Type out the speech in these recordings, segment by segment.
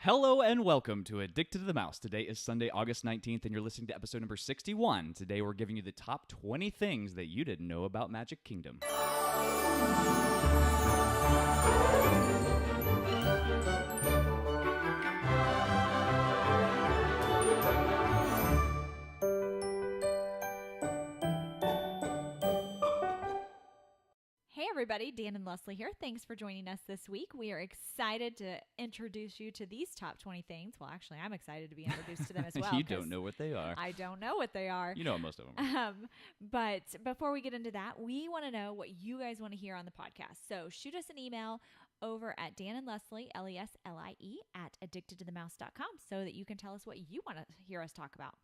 Hello and welcome to Addicted to the Mouse. Today is Sunday, August 19th, and you're listening to episode number 61. Today we're giving you the top 20 things that you didn't know about Magic Kingdom. Hey everybody, Dan and Leslie here. Thanks for joining us this week. We are excited to introduce you to these top 20 things. Well, actually, I'm excited to be introduced to them as well. You don't know what they are. I don't know what they are. You know what most of them are. But before we get into that, we want to know what you guys want to hear on the podcast. So shoot us an email over at Dan and Leslie, Leslie, at addictedtothemouse.com so that you can tell us what you want to hear us talk about.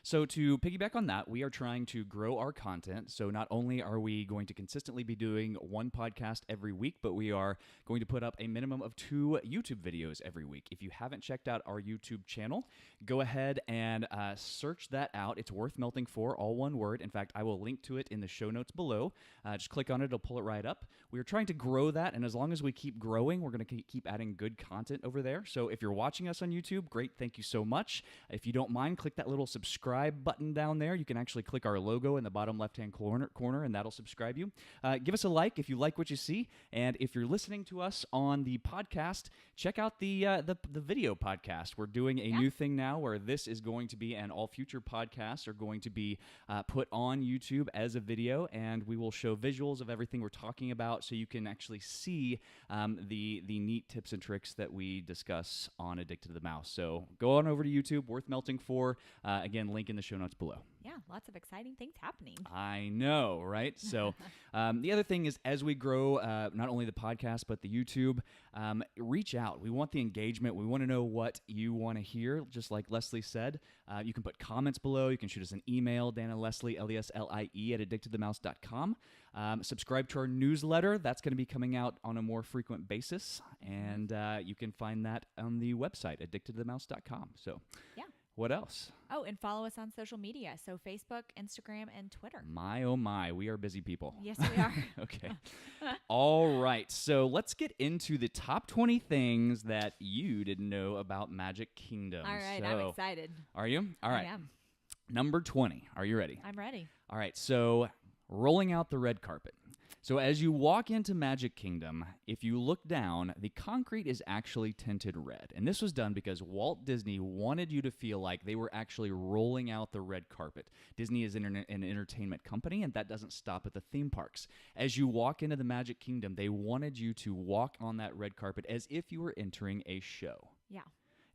So to piggyback on that, we are trying to grow our content. So not only are we going to consistently be doing one podcast every week, but we are going to put up a minimum of 2 YouTube videos every week. If you haven't checked out our YouTube channel, go ahead and search that out. It's Worth Melting For, all one word. In fact, I will link to it in the show notes below. Just click on it. It'll pull it right up. We are trying to grow that, and as long as we keep growing, we're going to keep adding good content over there. So if you're watching us on YouTube, great, thank you so much. If you don't mind, click that little subscribe button down there. You can actually click our logo in the bottom left-hand corner, and that'll subscribe you. Give us a like if you like what you see, and if you're listening to us on the podcast, check out the video podcast. We're doing a new thing now where this is going to be, and all future podcasts are going to be put on YouTube as a video, and we will show visuals of everything we're talking about so you can actually see the neat tips and tricks that we discuss on Addicted to the Mouse. So go on over to YouTube, Worth Melting For. Again, link in the show notes below. Yeah, lots of exciting things happening. I know, right? So the other thing is, as we grow, not only the podcast, but the YouTube, reach out. We want the engagement. We want to know what you want to hear, just like Leslie said. You can put comments below. You can shoot us an email, Dan and Leslie, Leslie, at addictedtothemouse.com. Subscribe to our newsletter. That's going to be coming out on a more frequent basis, and you can find that on the website, addictedtothemouse.com. So, yeah. What else? Oh, and follow us on social media. So Facebook, Instagram, and Twitter. My, oh my, we are busy people. Yes, we are. Okay. All right. So let's get into the top 20 things that you didn't know about Magic Kingdom. All right. I'm excited. Are you? All right. I am. Number 20. Are you ready? I'm ready. All right. So rolling out the red carpet. So as you walk into Magic Kingdom, if you look down, the concrete is actually tinted red. And this was done because Walt Disney wanted you to feel like they were actually rolling out the red carpet. Disney is an entertainment company, and that doesn't stop at the theme parks. As you walk into the Magic Kingdom, they wanted you to walk on that red carpet as if you were entering a show. Yeah.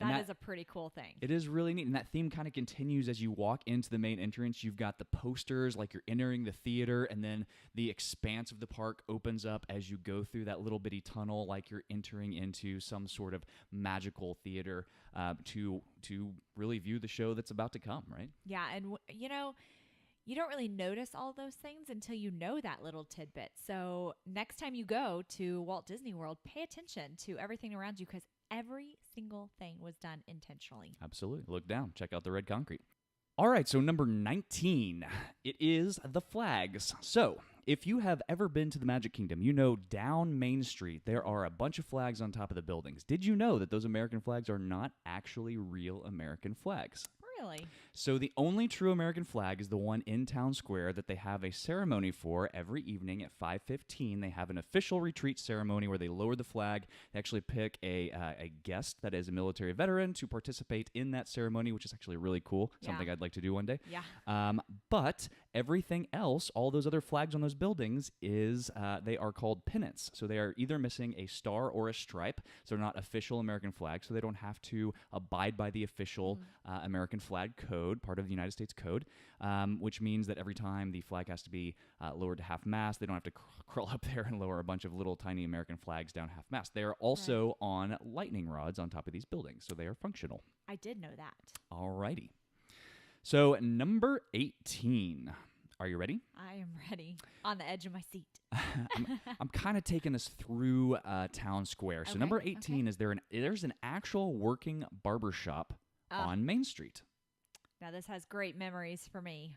That is a pretty cool thing. It is really neat. And that theme kind of continues as you walk into the main entrance. You've got the posters like you're entering the theater, and then the expanse of the park opens up as you go through that little bitty tunnel like you're entering into some sort of magical theater to really view the show that's about to come, right? Yeah, and you don't really notice all those things until you know that little tidbit. So next time you go to Walt Disney World, pay attention to everything around you, because every single thing was done intentionally. Absolutely. Look down. Check out the red concrete. All right, so number 19, it is the flags. So if you have ever been to the Magic Kingdom, you know down Main Street, there are a bunch of flags on top of the buildings. Did you know that those American flags are not actually real American flags? Really? So the only true American flag is the one in Town Square that they have a ceremony for every evening at 5:15. They have an official retreat ceremony where they lower the flag. They actually pick a guest that is a military veteran to participate in that ceremony, which is actually really cool. Something I'd like to do one day. Yeah. But everything else, all those other flags on those buildings, they are called pennants. So they are either missing a star or a stripe. So they're not official American flags. So they don't have to abide by the official American flag code, part of the United States Code, which means that every time the flag has to be lowered to half-mast, they don't have to crawl up there and lower a bunch of little tiny American flags down half-mast. They are also on lightning rods on top of these buildings, so they are functional. I did know that. All righty. So number 18. Are you ready? I am ready. On the edge of my seat. I'm kind of taking us through Town Square. So number 18 is there's an actual working barber shop on Main Street. Now, this has great memories for me.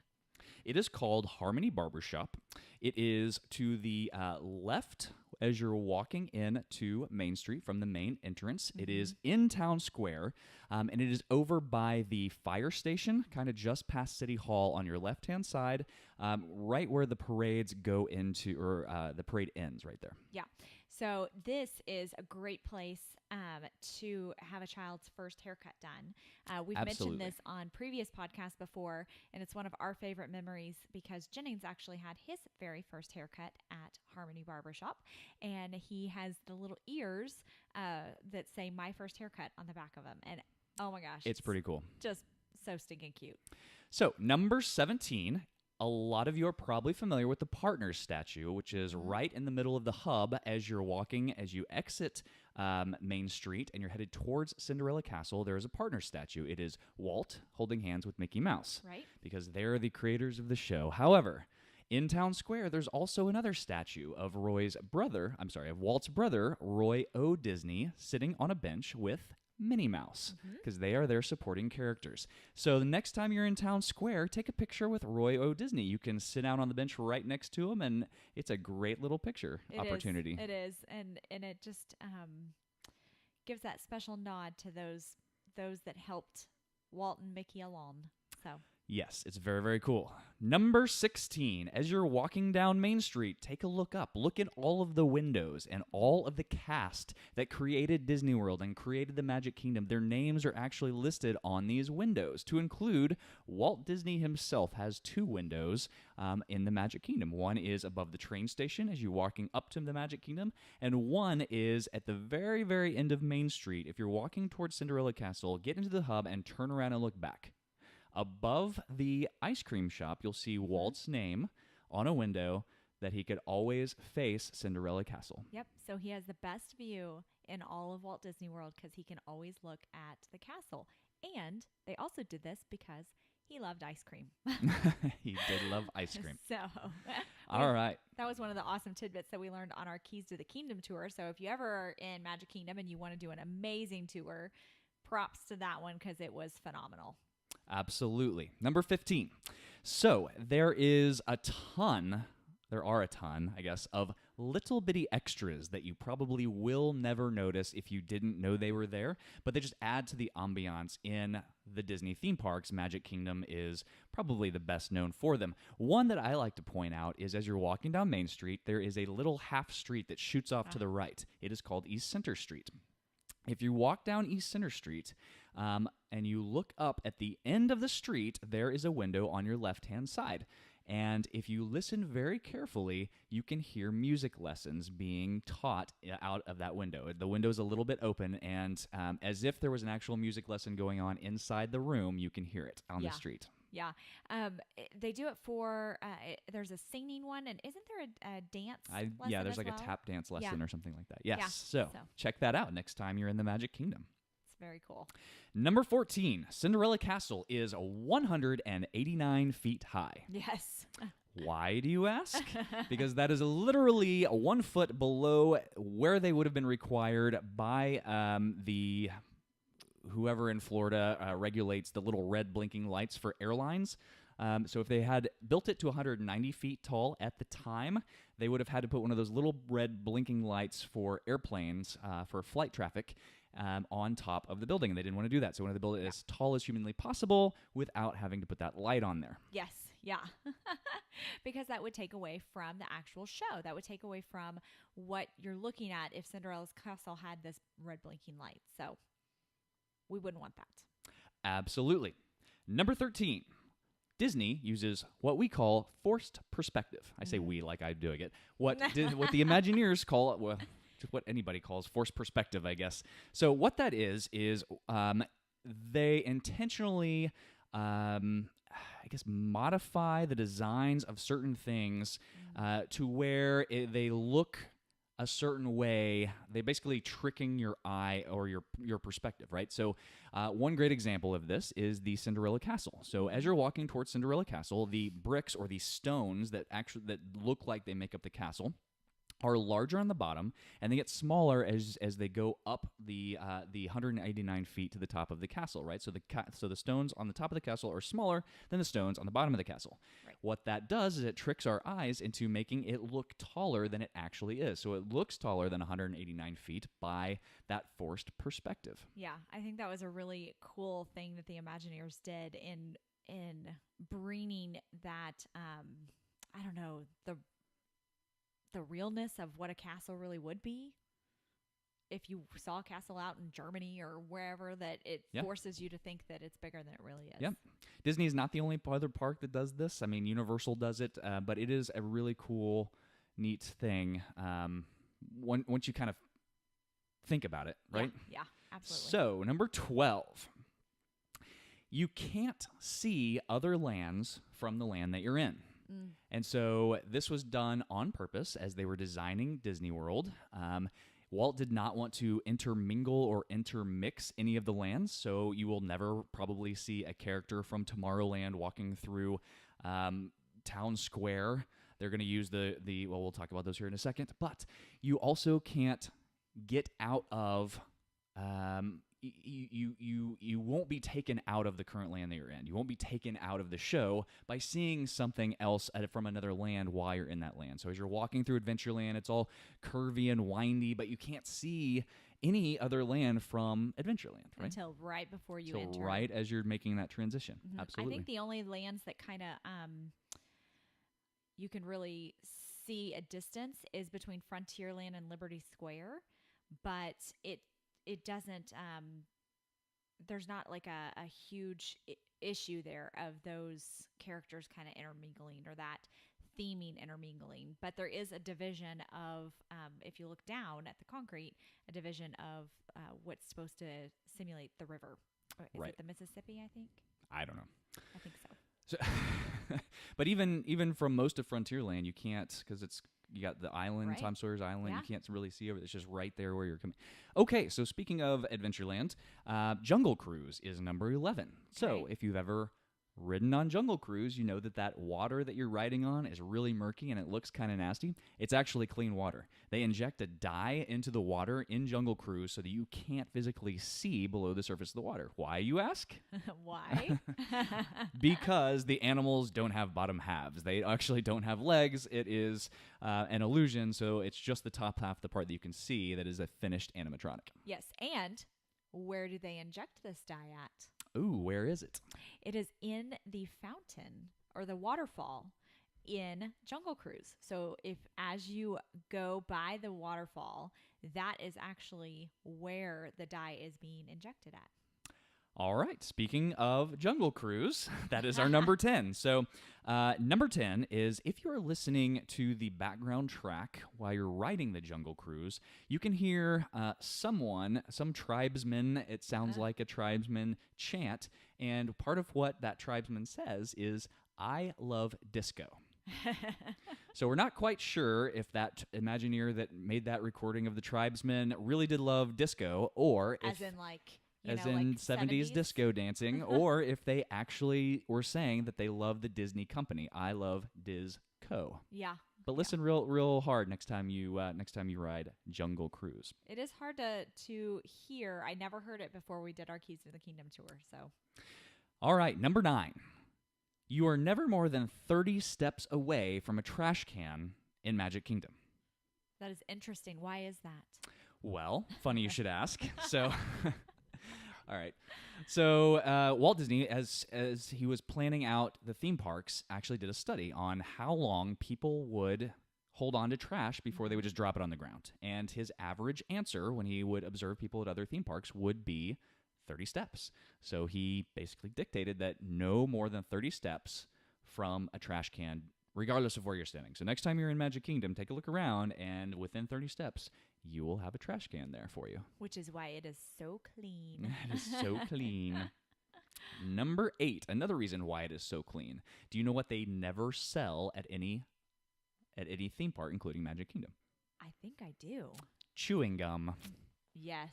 It is called Harmony Barbershop. It is to the left as you're walking in to Main Street from the main entrance. It is in Town Square, and it is over by the fire station, kind of just past City Hall on your left-hand side, right where the parades go into, or the parade ends right there. Yeah. So this is a great place to have a child's first haircut done. We've Absolutely. mentioned this on previous podcasts before, and it's one of our favorite memories because Jennings actually had his very first haircut at Harmony Barbershop, and he has the little ears that say "My First Haircut" on the back of them, and oh my gosh, It's pretty cool. just so stinking cute. So, number 17, a lot of you are probably familiar with the Partners statue, which is right in the middle of the hub as you're walking, as you exit Main Street and you're headed towards Cinderella Castle. There is a Partners statue. It is Walt holding hands with Mickey Mouse, Right. because they're the creators of the show. However, in Town Square, there's also another statue of Walt's brother, Roy O. Disney, sitting on a bench with Minnie Mouse, because they are their supporting characters. So the next time you're in Town Square, take a picture with Roy O. Disney. You can sit down on the bench right next to him, and it's a great little picture opportunity. It is, and it just gives that special nod to those that helped Walt and Mickey along. So Yes, it's very, very cool. Number 16, as you're walking down Main Street, take a look up. Look at all of the windows and all of the cast that created Disney World and created the Magic Kingdom. Their names are actually listed on these windows. To include, Walt Disney himself has 2 windows in the Magic Kingdom. One is above the train station as you're walking up to the Magic Kingdom, and one is at the very, very end of Main Street. If you're walking towards Cinderella Castle, get into the hub and turn around and look back. Above the ice cream shop, you'll see Walt's name on a window that he could always face Cinderella Castle. Yep. So he has the best view in all of Walt Disney World because he can always look at the castle. And they also did this because he loved ice cream. He did love ice cream. So, All right. that was one of the awesome tidbits that we learned on our Keys to the Kingdom tour. So if you ever are in Magic Kingdom and you want to do an amazing tour, props to that one because it was phenomenal. Absolutely. Number 15. So there are a ton, I guess, of little bitty extras that you probably will never notice if you didn't know they were there, but they just add to the ambiance in the Disney theme parks. Magic Kingdom is probably the best known for them. One that I like to point out is as you're walking down Main Street, there is a little half street that shoots off to the right. It is called East Center Street. If you walk down East Center Street and you look up at the end of the street, there is a window on your left-hand side. And if you listen very carefully, you can hear music lessons being taught out of that window. The window is a little bit open, and as if there was an actual music lesson going on inside the room, you can hear it on the street. Yeah. They do it for, there's a singing one, and isn't there a dance lesson Yeah, there's as like well? a tap dance lesson or something like that. Yes. Yeah, So so. check that out next time you're in the Magic Kingdom. It's very cool. Number 14, Cinderella Castle is 189 feet high. Yes. Why, do you ask? Because that is literally 1 foot below where they would have been required by the whoever in Florida regulates the little red blinking lights for airlines. So if they had built it to 190 feet tall at the time, they would have had to put one of those little red blinking lights for airplanes for flight traffic on top of the building, and they didn't want to do that. So they wanted to build it as tall as humanly possible without having to put that light on there. Yes. Yeah. Because that would take away from the actual show. That would take away from what you're looking at if Cinderella's castle had this red blinking light. So we wouldn't want that. Absolutely. Number 13. Disney uses what we call forced perspective. I say we like I'm doing it. What the Imagineers call it, well, what anybody calls forced perspective, I guess. So what that is they intentionally, I guess, modify the designs of certain things to where they look a certain way. They basically tricking your eye or your perspective, right? So one great example of this is the Cinderella Castle. So as you're walking towards Cinderella Castle, the bricks or the stones that look like they make up the castle are larger on the bottom, and they get smaller as they go up the 189 feet to the top of the castle, right? So the stones on the top of the castle are smaller than the stones on the bottom of the castle. Right. What that does is it tricks our eyes into making it look taller than it actually is. So it looks taller than 189 feet by that forced perspective. Yeah, I think that was a really cool thing that the Imagineers did in bringing that I don't know, the realness of what a castle really would be. If you saw a castle out in Germany or wherever, that it forces you to think that it's bigger than it really is. Yep. Disney is not the only other park that does this. I mean, Universal does it, but it is a really cool, neat thing once you kind of think about it, right? Yeah, absolutely. So, number 12. You can't see other lands from the land that you're in. And so this was done on purpose as they were designing Disney World. Walt did not want to intermingle or intermix any of the lands, so you will never probably see a character from Tomorrowland walking through Town Square. They're going to use well, we'll talk about those here in a second, but you also can't get out of you won't be taken out of the current land that you're in. You won't be taken out of the show by seeing something else from another land while you're in that land. So as you're walking through Adventureland, it's all curvy and windy, but you can't see any other land from Adventureland, right? Until right before you enter. Right as you're making that transition. Mm-hmm. Absolutely. I think the only lands that kind of you can really see a distance is between Frontierland and Liberty Square, but it doesn't there's not like a huge issue there of those characters kind of intermingling or that theming intermingling, but there is a division of if you look down at the concrete, a division of what's supposed to simulate the river. Is it the Mississippi, I think? I don't know. I think so. But even from most of Frontierland, you can't, because you got the island, right. Tom Sawyer's Island. Yeah. You can't really see over. It's just right there where you're coming. Okay, so speaking of Adventureland, Jungle Cruise is number 11. Okay. So if you've ever ridden on Jungle Cruise, you know that water that you're riding on is really murky and it looks kind of nasty. It's actually clean water. They inject a dye into the water in Jungle Cruise so that you can't physically see below the surface of the water. Why, you ask? Why? Because the animals don't have bottom halves. They actually don't have legs. It is an illusion, so it's just the top half, the part that you can see, that is a finished animatronic. Yes, and where do they inject this dye at? Ooh, where is it? It is in the fountain or the waterfall in Jungle Cruise. So as you go by the waterfall, that is actually where the dye is being injected at. All right. Speaking of Jungle Cruise, that is our number 10. So number 10 is if you're listening to the background track while you're riding the Jungle Cruise, you can hear some tribesman, it sounds like a tribesman, chant. And part of what that tribesman says is, "I love disco." So we're not quite sure if that Imagineer that made that recording of the tribesmen really did love disco, or as in like... as in like 70s disco dancing, or if they actually were saying that they love the Disney company. I love Disco. Yeah. But listen real hard next time you ride Jungle Cruise. It is hard to hear. I never heard it before we did our Keys to the Kingdom tour. So. All right, number 9. You are never more than 30 steps away from a trash can in Magic Kingdom. That is interesting. Why is that? Well, funny you should ask. So... All right. So Walt Disney, as he was planning out the theme parks, actually did a study on how long people would hold on to trash before they would just drop it on the ground. And his average answer when he would observe people at other theme parks would be 30 steps. So he basically dictated that no more than 30 steps from a trash can, regardless of where you're standing. So next time you're in Magic Kingdom, take a look around, and within 30 steps, you will have a trash can there for you. Which is why it is so clean. It is so clean. Number 8, another reason why it is so clean. Do you know what they never sell at any theme park, including Magic Kingdom? I think I do. Chewing gum. Yes.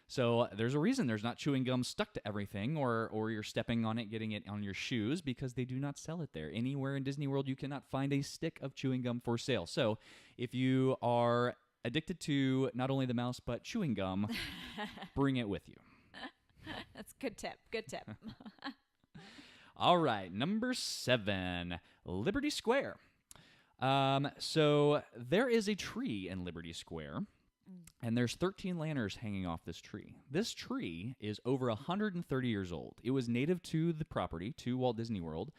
So there's a reason there's not chewing gum stuck to everything, or you're stepping on it, getting it on your shoes, because they do not sell it there. Anywhere in Disney World, you cannot find a stick of chewing gum for sale. So if you are addicted to not only the mouse but chewing gum, bring it with you. That's a good tip. Good tip. All right, number 7, Liberty Square. So there is a tree in Liberty Square, and there's 13 lanterns hanging off this tree. This tree is over 130 years old. It was native to the property, to Walt Disney World.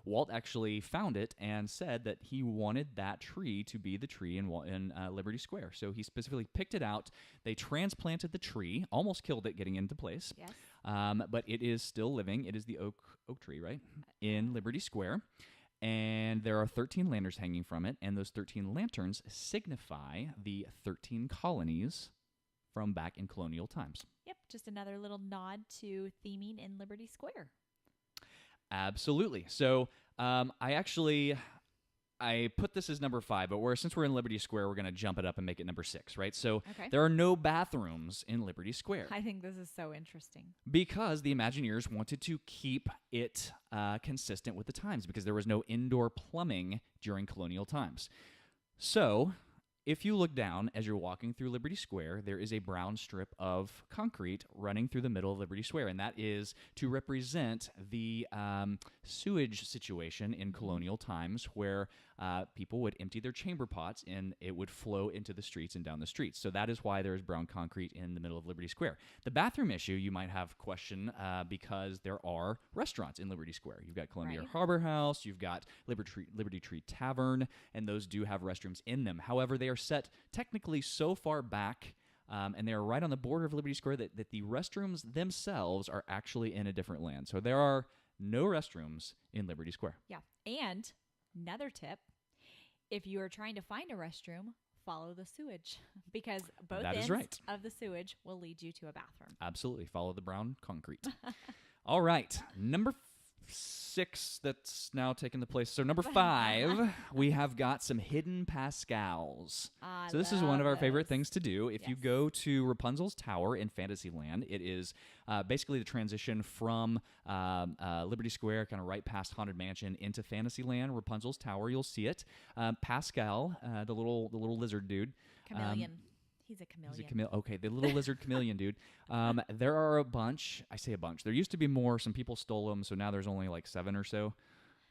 Walt actually found it and said that he wanted that tree to be the tree in Liberty Square. So he specifically picked it out. They transplanted the tree, almost killed it getting into place. Yes. But it is still living. It is the oak tree, right, in Liberty Square. And there are 13 lanterns hanging from it, and those 13 lanterns signify the 13 colonies from back in colonial times. Yep, just another little nod to theming in Liberty Square. Absolutely. So I put this as number 5, but since we're in Liberty Square, we're going to jump it up and make it number 6, right? So There are no bathrooms in Liberty Square. I think this is so interesting. Because the Imagineers wanted to keep it consistent with the times, because there was no indoor plumbing during colonial times. So if you look down as you're walking through Liberty Square, there is a brown strip of concrete running through the middle of Liberty Square, and that is to represent the sewage situation in colonial times, where people would empty their chamber pots and it would flow into the streets and down the streets. So that is why there is brown concrete in the middle of Liberty Square. The bathroom issue you might have question because there are restaurants in Liberty Square. You've got Columbia Harbor House, you've got Liberty Tree Tavern, and those do have restrooms in them. However, they are set technically so far back and they are right on the border of Liberty Square that the restrooms themselves are actually in a different land. So there are no restrooms in Liberty Square. Yeah. And another tip, if you are trying to find a restroom, follow the sewage, because both ends of the sewage will lead you to a bathroom. Absolutely. Follow the brown concrete. All right. Number 6 that's now taken the place. So number 5, we have got some hidden Pascals. So this is one of our favorite things to do. If you go to Rapunzel's Tower in Fantasyland, it is basically the transition from Liberty Square, kind of right past Haunted Mansion, into Fantasyland. Rapunzel's Tower, you'll see it. Pascal, the little lizard dude. Chameleon. He's a chameleon. Okay, the little lizard chameleon dude. There are a bunch. I say a bunch. There used to be more. Some people stole them, so now there's only like 7 or so.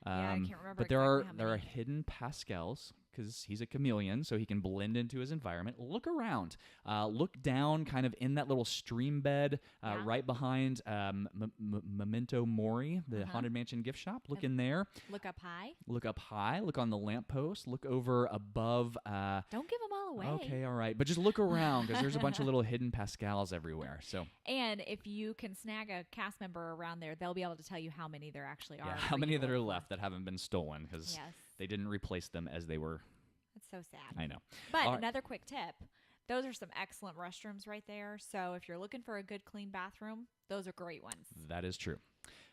I can't remember. But there are hidden Pascals, because he's a chameleon, so he can blend into his environment. Look around. Look down kind of in that little stream bed right behind Memento Mori, the Haunted Mansion gift shop. Look in there. Look up high. Look up high. Look on the lamppost. Look over above. Don't give them all away. Okay, all right. But just look around, because there's a bunch of little hidden Pascals everywhere. So. And if you can snag a cast member around there, they'll be able to tell you how many there actually are. Yeah, how many that are left that haven't been stolen, because they didn't replace them as they were. That's so sad. I know. But another quick tip, those are some excellent restrooms right there. So if you're looking for a good, clean bathroom, those are great ones. That is true.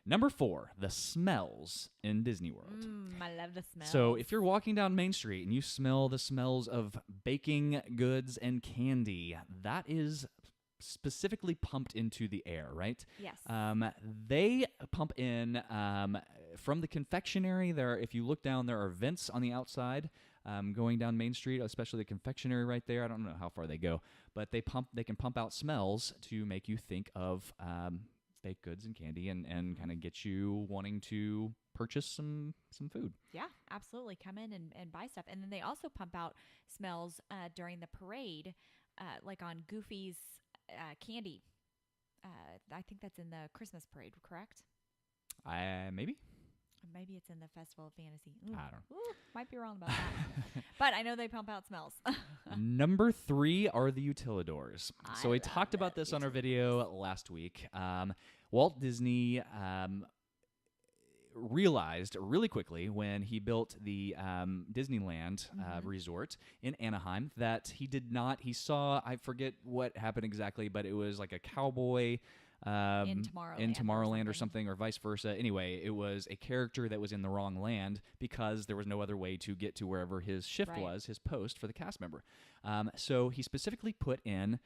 Number 4, the smells in Disney World. I love the smells. So if you're walking down Main Street and you smell the smells of baking goods and candy, that is specifically pumped into the air, right? Yes. They pump in from the confectionery. If you look down, there are vents on the outside going down Main Street, especially the confectionery right there. I don't know how far they go, but they can pump out smells to make you think of baked goods and candy, and kind of get you wanting to purchase some food. Yeah, absolutely. Come in and buy stuff. And then they also pump out smells during the parade, like on Goofy's candy. I think that's in the Christmas parade, correct? Maybe. Maybe it's in the Festival of Fantasy. I don't know. Might be wrong about that. But I know they pump out smells. Number 3 are the Utilidors. So we talked about this on our video last week. Walt Disney realized really quickly when he built the Disneyland resort in Anaheim that he saw, I forget what happened exactly, but it was like a cowboy in Tomorrowland or something, or vice versa. Anyway, it was a character that was in the wrong land because there was no other way to get to wherever his shift was, his post for the cast member. So he specifically put in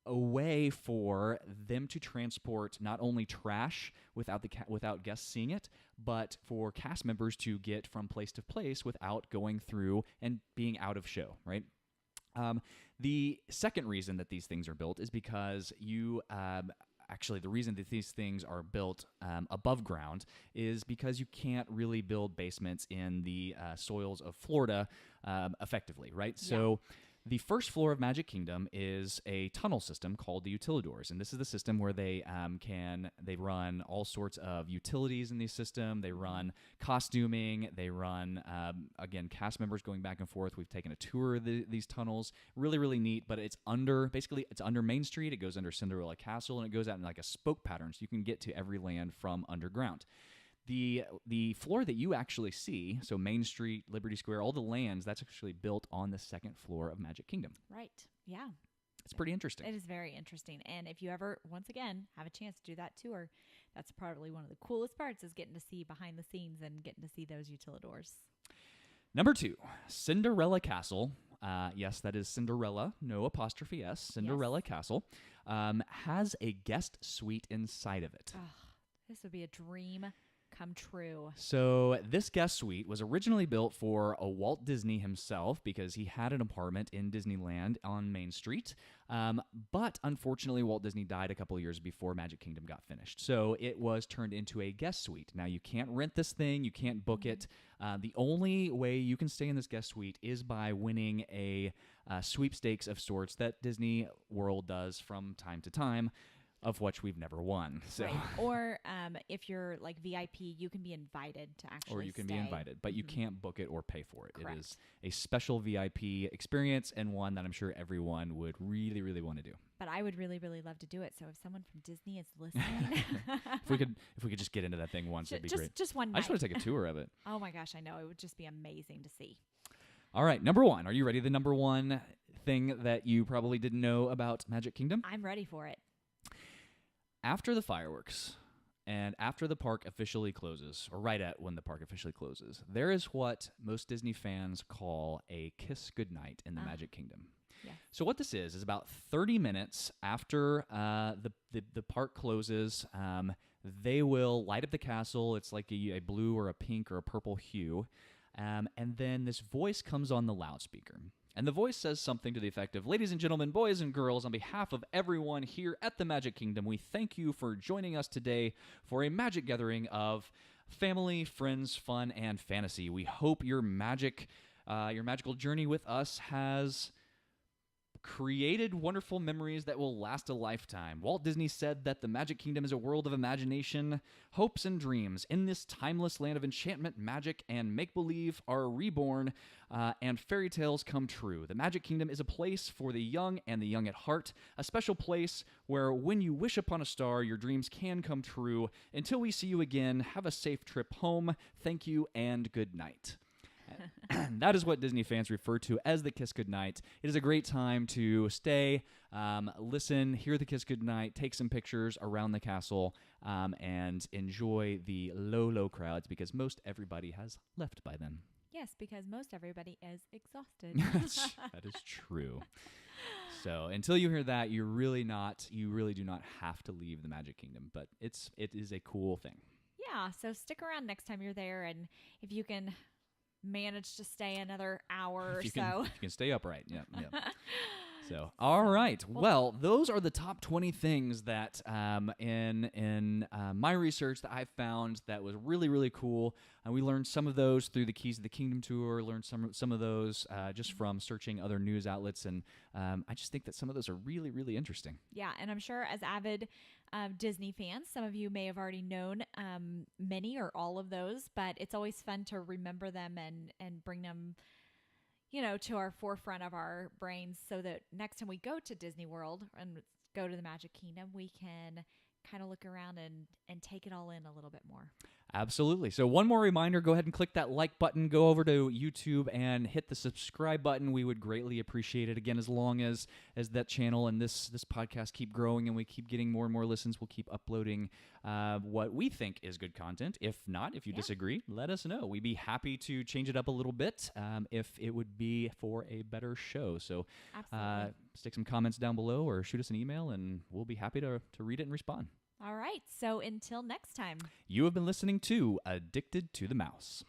a way for them to transport not only trash without guests seeing it, but for cast members to get from place to place without going through and being out of show, right? The second reason that these things are built is because actually, the reason that these things are built above ground is because you can't really build basements in the soils of Florida effectively, right? Yeah. So the first floor of Magic Kingdom is a tunnel system called the Utilidors, and this is the system where they run all sorts of utilities in the system. They run costuming. They run again, cast members going back and forth. We've taken a tour of these tunnels. Really, really neat. But it's under Main Street. It goes under Cinderella Castle, and it goes out in like a spoke pattern, so you can get to every land from underground. The floor that you actually see, so Main Street, Liberty Square, all the lands, that's actually built on the second floor of Magic Kingdom. Right. Yeah. It's pretty interesting. It is very interesting. And if you ever, once again, have a chance to do that tour, that's probably one of the coolest parts is getting to see behind the scenes and getting to see those Utilidors. Number 2, Cinderella Castle. Yes, that is Cinderella, no apostrophe S. Cinderella Castle has a guest suite inside of it. Oh, this would be a dream come true. So this guest suite was originally built for a Walt Disney himself because he had an apartment in Disneyland on Main Street. But unfortunately, Walt Disney died a couple years before Magic Kingdom got finished. So it was turned into a guest suite. Now, you can't rent this thing. You can't book it. The only way you can stay in this guest suite is by winning a sweepstakes of sorts that Disney World does from time to time, of which we've never won. So. Right. Or if you're like VIP, you can be invited to actually Or you can stay. be invited, but you can't book it or pay for it. Correct. It is a special VIP experience and one that I'm sure everyone would really, really want to do. But I would really, really love to do it. So if someone from Disney is listening. If we could just get into that thing once, that'd be great. Just one night. I just want to take a tour of it. Oh my gosh, I know. It would just be amazing to see. All right, number 1. Are you ready? The number 1 thing that you probably didn't know about Magic Kingdom? I'm ready for it. After the fireworks and after the park officially closes, or right at when the park officially closes, there is what most Disney fans call a Kiss Goodnight in the Magic Kingdom. Yeah. So what this is about 30 minutes after the park closes, they will light up the castle. It's like a blue or a pink or a purple hue. And then this voice comes on the loudspeaker. And the voice says something to the effect of, "Ladies and gentlemen, boys and girls, on behalf of everyone here at the Magic Kingdom, we thank you for joining us today for a magic gathering of family, friends, fun, and fantasy. We hope your magical journey with us has created wonderful memories that will last a lifetime. Walt Disney said that the Magic Kingdom is a world of imagination, hopes, and dreams. In this timeless land of enchantment, magic, and make-believe are reborn, and fairy tales come true. The Magic Kingdom is a place for the young and the young at heart, a special place where when you wish upon a star, your dreams can come true. Until we see you again, have a safe trip home. Thank you and good night." That is what Disney fans refer to as the Kiss Goodnight. It is a great time to stay, listen, hear the Kiss Goodnight, take some pictures around the castle, and enjoy the low crowds because most everybody has left by then. Yes, because most everybody is exhausted. That is true. So until you hear that, you really do not have to leave the Magic Kingdom, but it is a cool thing. Yeah, so stick around next time you're there, and if you can manage to stay another hour or so. If you can stay upright. Yeah. So, all right. Well, those are the top 20 things that in my research that I found that was really, really cool. And we learned some of those through the Keys of the Kingdom tour, learned some of those just from searching other news outlets. And I just think that some of those are really, really interesting. Yeah, and I'm sure as avid Disney fans, some of you may have already known many or all of those, but it's always fun to remember them and bring them to our forefront of our brains so that next time we go to Disney World and go to the Magic Kingdom, we can kind of look around and take it all in a little bit more. Absolutely. So one more reminder, go ahead and click that like button, go over to YouTube and hit the subscribe button. We would greatly appreciate it. Again, as long as that channel and this podcast keep growing and we keep getting more and more listens, we'll keep uploading what we think is good content. If not, if you disagree, let us know. We'd be happy to change it up a little bit if it would be for a better show. So stick some comments down below or shoot us an email and we'll be happy to read it and respond. All right. So until next time. You have been listening to Addicted to the Mouse.